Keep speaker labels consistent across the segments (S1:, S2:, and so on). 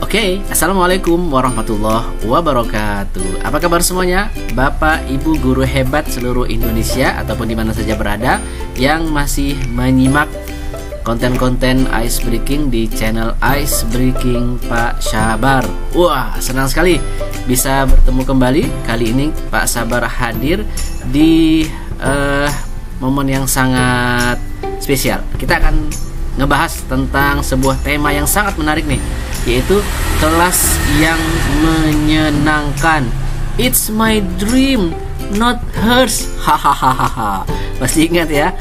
S1: Oke, Assalamualaikum warahmatullahi wabarakatuh. Apa kabar semuanya? Bapak, Ibu, guru hebat seluruh Indonesia ataupun di mana saja berada yang masih menyimak konten-konten Ice Breaking di channel Ice Breaking Pak Sabar. Wah, senang sekali bisa bertemu kembali. Kali ini Pak Sabar hadir di momen yang sangat spesial. Kita akan ngebahas tentang sebuah tema yang sangat menarik nih, yaitu kelas yang menyenangkan. It's my dream, not hers. Hahaha. Pasti ingat ya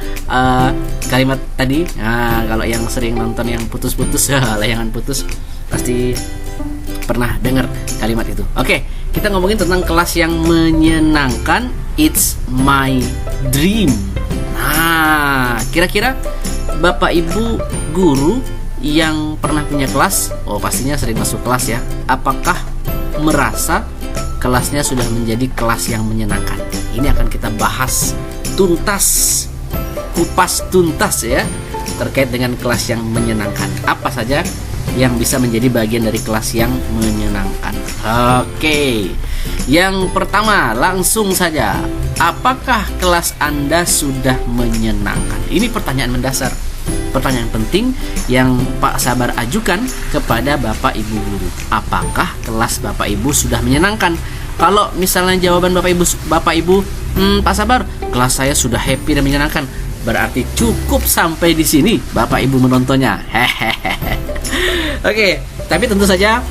S1: kalimat tadi. Nah, kalau yang sering nonton yang putus-putus, layangan putus, pasti pernah dengar kalimat itu. Oke, kita ngomongin tentang kelas yang menyenangkan. It's my dream. Nah, kira-kira Bapak Ibu guru yang pernah punya kelas, pastinya sering masuk kelas ya. Apakah merasa kelasnya sudah menjadi kelas yang menyenangkan? Ini akan kita bahas tuntas, kupas tuntas ya, terkait dengan kelas yang menyenangkan. Apa saja yang bisa menjadi bagian dari kelas yang menyenangkan? Oke, yang pertama langsung saja. Apakah kelas Anda sudah menyenangkan? Ini pertanyaan mendasar, pertanyaan penting yang Pak Sabar ajukan kepada Bapak Ibu guru. Apakah kelas Bapak Ibu sudah menyenangkan? Kalau misalnya jawaban Bapak Ibu, Pak Sabar, kelas saya sudah happy dan menyenangkan, berarti cukup sampai di sini Bapak Ibu menontonnya. Hehehe. Oke, tapi tentu saja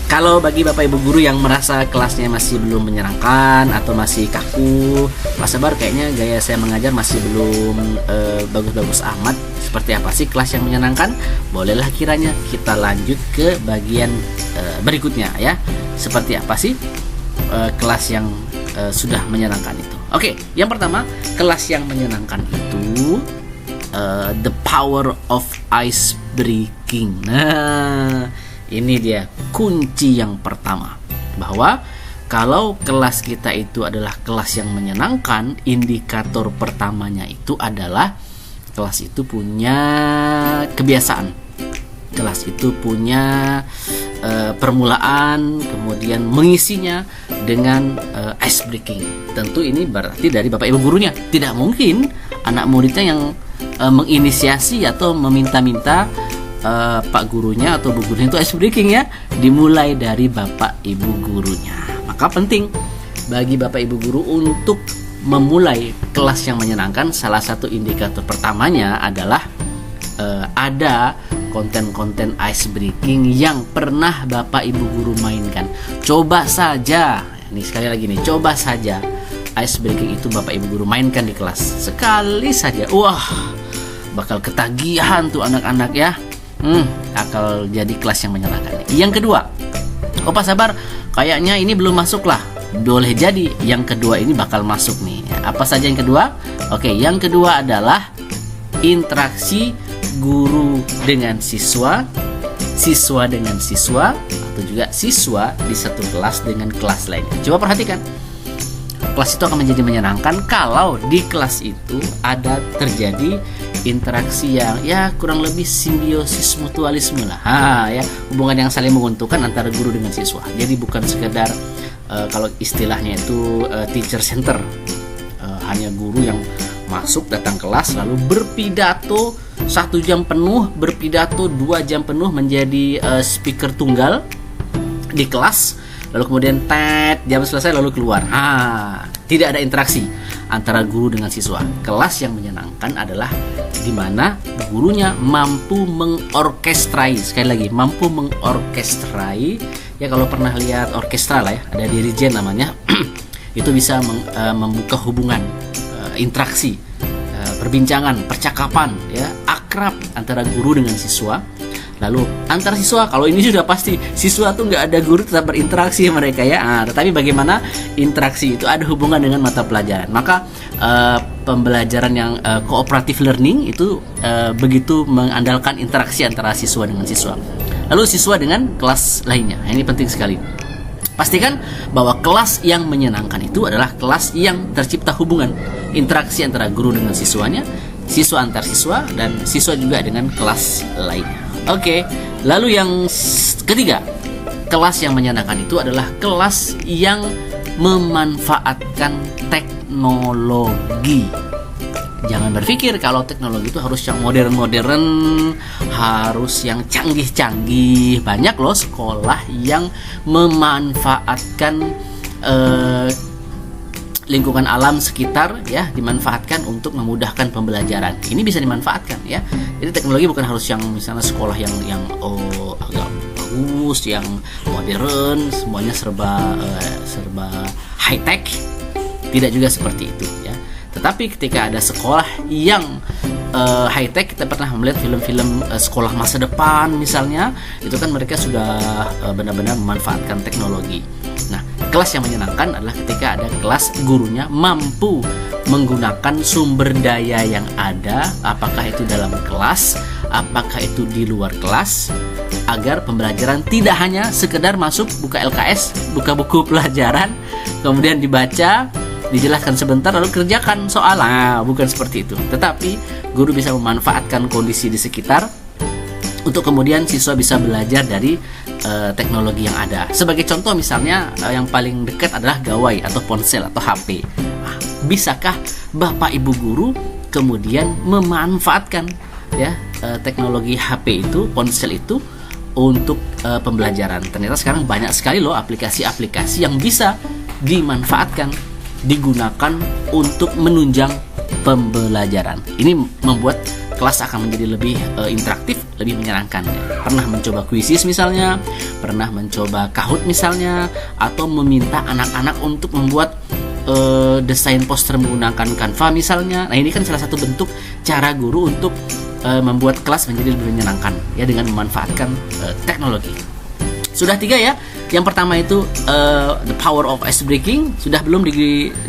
S1: kalau bagi Bapak Ibu guru yang merasa kelasnya masih belum menyenangkan atau masih kaku, Pak Sabar kayaknya gaya saya mengajar masih belum bagus-bagus amat. Seperti apa sih kelas yang menyenangkan? Bolehlah kiranya kita lanjut ke bagian berikutnya ya. Seperti apa sih kelas yang sudah menyenangkan itu? Oke, yang pertama, kelas yang menyenangkan itu the power of ice breaking. Nah, ini dia kunci yang pertama, bahwa kalau kelas kita itu adalah kelas yang menyenangkan, indikator pertamanya itu adalah kelas itu punya kebiasaan, kelas itu punya permulaan, kemudian mengisinya dengan ice breaking. Tentu ini berarti dari Bapak Ibu gurunya. Tidak mungkin anak muridnya yang menginisiasi atau meminta-minta Pak gurunya atau Bu gurunya itu ice breaking ya, dimulai dari Bapak Ibu gurunya. Maka penting bagi Bapak Ibu guru untuk memulai kelas yang menyenangkan. Salah satu indikator pertamanya adalah ada konten-konten ice breaking yang pernah Bapak Ibu guru mainkan. Coba saja, ini sekali lagi nih, coba saja ice breaking itu Bapak Ibu guru mainkan di kelas sekali saja. Wah, bakal ketagihan tuh anak-anak ya. Akal jadi kelas yang menyenangkan. Yang kedua, Pak Sabar, kayaknya ini belum masuk lah. Boleh jadi yang kedua ini bakal masuk nih. Apa saja yang kedua? Oke, yang kedua adalah interaksi guru dengan siswa, siswa dengan siswa, atau juga siswa di satu kelas dengan kelas lainnya. Coba perhatikan, kelas itu akan menjadi menyenangkan kalau di kelas itu ada terjadi interaksi yang ya kurang lebih simbiosis mutualisme lah, ya, hubungan yang saling menguntungkan antara guru dengan siswa. Jadi bukan sekedar kalau istilahnya itu teacher center, hanya guru yang masuk datang kelas lalu berpidato 1 jam penuh, berpidato 2 jam penuh menjadi speaker tunggal di kelas, lalu kemudian jam selesai lalu keluar. Tidak ada interaksi antara guru dengan siswa. Kelas yang menyenangkan adalah di mana gurunya mampu mengorkestrai, sekali lagi mampu mengorkestrai. Ya, kalau pernah lihat orkestra lah ya, ada dirijen namanya. Itu bisa membuka hubungan, interaksi, perbincangan, percakapan ya, akrab antara guru dengan siswa. Lalu antar siswa, kalau ini sudah pasti siswa tuh nggak ada guru, tetap berinteraksi mereka ya. Tetapi bagaimana interaksi itu ada hubungan dengan mata pelajaran. Maka pembelajaran yang cooperative learning itu begitu mengandalkan interaksi antara siswa dengan siswa. Lalu siswa dengan kelas lainnya. Ini penting sekali. Pastikan bahwa kelas yang menyenangkan itu adalah kelas yang tercipta hubungan interaksi antara guru dengan siswanya, siswa antar siswa, dan siswa juga dengan kelas lainnya. Oke, lalu yang ketiga, kelas yang menyenangkan itu adalah kelas yang memanfaatkan teknologi. Jangan berpikir kalau teknologi itu harus yang modern-modern, harus yang canggih-canggih. Banyak loh sekolah yang memanfaatkan lingkungan alam sekitar, ya, dimanfaatkan untuk memudahkan pembelajaran. Ini bisa dimanfaatkan, ya. Jadi teknologi bukan harus yang misalnya sekolah yang agak bagus, yang modern, semuanya serba high tech. Tidak juga seperti itu, ya. Tetapi ketika ada sekolah yang high tech, kita pernah melihat film-film sekolah masa depan misalnya, itu kan mereka sudah benar-benar memanfaatkan teknologi. Nah, kelas yang menyenangkan adalah ketika ada kelas gurunya mampu menggunakan sumber daya yang ada, apakah itu dalam kelas, apakah itu di luar kelas, agar pembelajaran tidak hanya sekedar masuk, buka LKS, buka buku pelajaran, kemudian dibaca, dijelaskan sebentar lalu kerjakan soal. Nah, bukan seperti itu. Tetapi guru bisa memanfaatkan kondisi di sekitar untuk kemudian siswa bisa belajar dari teknologi yang ada. Sebagai contoh misalnya yang paling dekat adalah gawai atau ponsel atau HP. Nah, bisakah Bapak Ibu guru kemudian memanfaatkan, ya, teknologi HP itu, ponsel itu untuk pembelajaran? Ternyata sekarang banyak sekali loh aplikasi-aplikasi yang bisa dimanfaatkan, digunakan untuk menunjang pembelajaran. Ini membuat kelas akan menjadi lebih interaktif, lebih menyenangkan. Pernah mencoba kuisis misalnya, pernah mencoba Kahoot misalnya, atau meminta anak-anak untuk membuat desain poster menggunakan Canva misalnya. Nah, ini kan salah satu bentuk cara guru untuk membuat kelas menjadi lebih menyenangkan, ya, dengan memanfaatkan teknologi. Sudah 3 ya. Yang pertama itu the power of ice breaking, sudah belum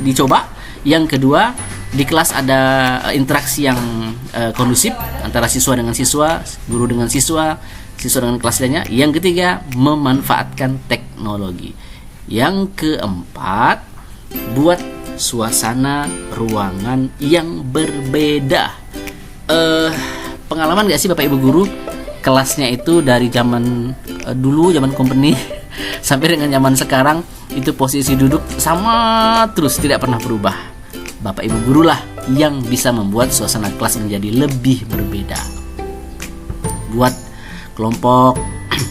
S1: dicoba. Yang kedua, di kelas ada interaksi yang kondusif antara siswa dengan siswa, guru dengan siswa, siswa dengan kelas lainnya. Yang ketiga, memanfaatkan teknologi. Yang keempat, buat suasana ruangan yang berbeda. Pengalaman gak sih Bapak Ibu guru, kelasnya itu dari zaman dulu, zaman company sampai dengan zaman sekarang itu posisi duduk sama terus, tidak pernah berubah. Bapak Ibu guru lah yang bisa membuat suasana kelas menjadi lebih berbeda. Buat kelompok,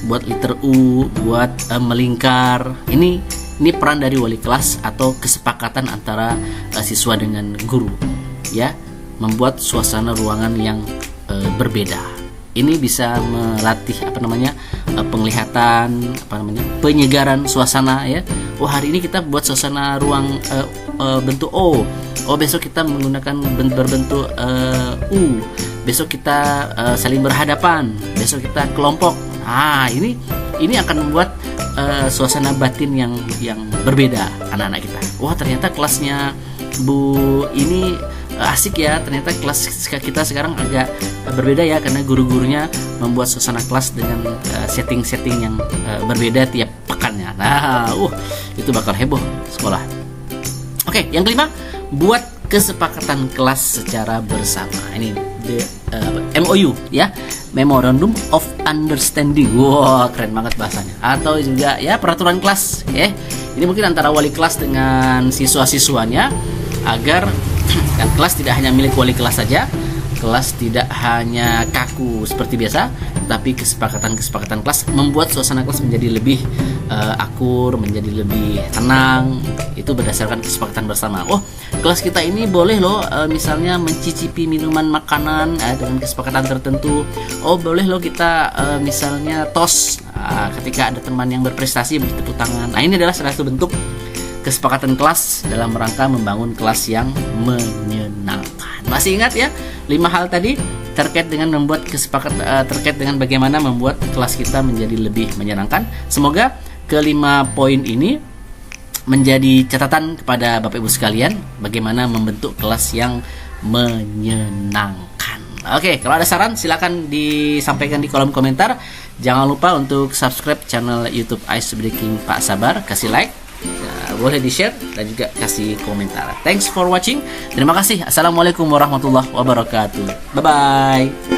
S1: buat liter U, buat melingkar. Ini peran dari wali kelas atau kesepakatan antara siswa dengan guru, ya, membuat suasana ruangan yang berbeda. Ini bisa melatih penglihatan, penyegaran suasana, ya. Oh, hari ini kita buat suasana ruang bentuk O. Oh, besok kita menggunakan berbentuk U. Besok kita saling berhadapan. Besok kita kelompok. Ini akan membuat suasana batin yang berbeda anak-anak kita. Wah, ternyata kelasnya Bu ini asik ya. Ternyata kelas kita sekarang agak berbeda ya, karena guru-gurunya membuat suasana kelas dengan setting-setting yang berbeda tiap pekannya. Nah, itu bakal heboh sekolah. Oke, yang kelima, buat kesepakatan kelas secara bersama. Ini MOU, ya, Memorandum of Understanding. Wah, keren banget bahasanya. Atau juga ya peraturan kelas, ya. Ini mungkin antara wali kelas dengan siswa-siswanya, agar kan kelas tidak hanya milik wali kelas saja, kelas tidak hanya kaku seperti biasa, tapi kesepakatan kelas membuat suasana kelas menjadi lebih akur, menjadi lebih tenang. Itu berdasarkan kesepakatan bersama. Oh, kelas kita ini boleh loh misalnya mencicipi minuman makanan dengan kesepakatan tertentu. Oh, boleh loh kita misalnya tos ketika ada teman yang berprestasi, beri tepuk tangan. Nah, ini adalah salah satu bentuk kesepakatan kelas dalam rangka membangun kelas yang menyenangkan. Masih ingat ya 5 hal tadi terkait dengan membuat terkait dengan bagaimana membuat kelas kita menjadi lebih menyenangkan. Semoga kelima poin ini menjadi catatan kepada Bapak Ibu sekalian bagaimana membentuk kelas yang menyenangkan. Oke, kalau ada saran silakan disampaikan di kolom komentar. Jangan lupa untuk subscribe channel YouTube Ice Breaking Pak Sabar, kasih like, boleh di-share dan juga kasih komentar. Thanks for watching. Terima kasih. Assalamualaikum warahmatullahi wabarakatuh. Bye-bye.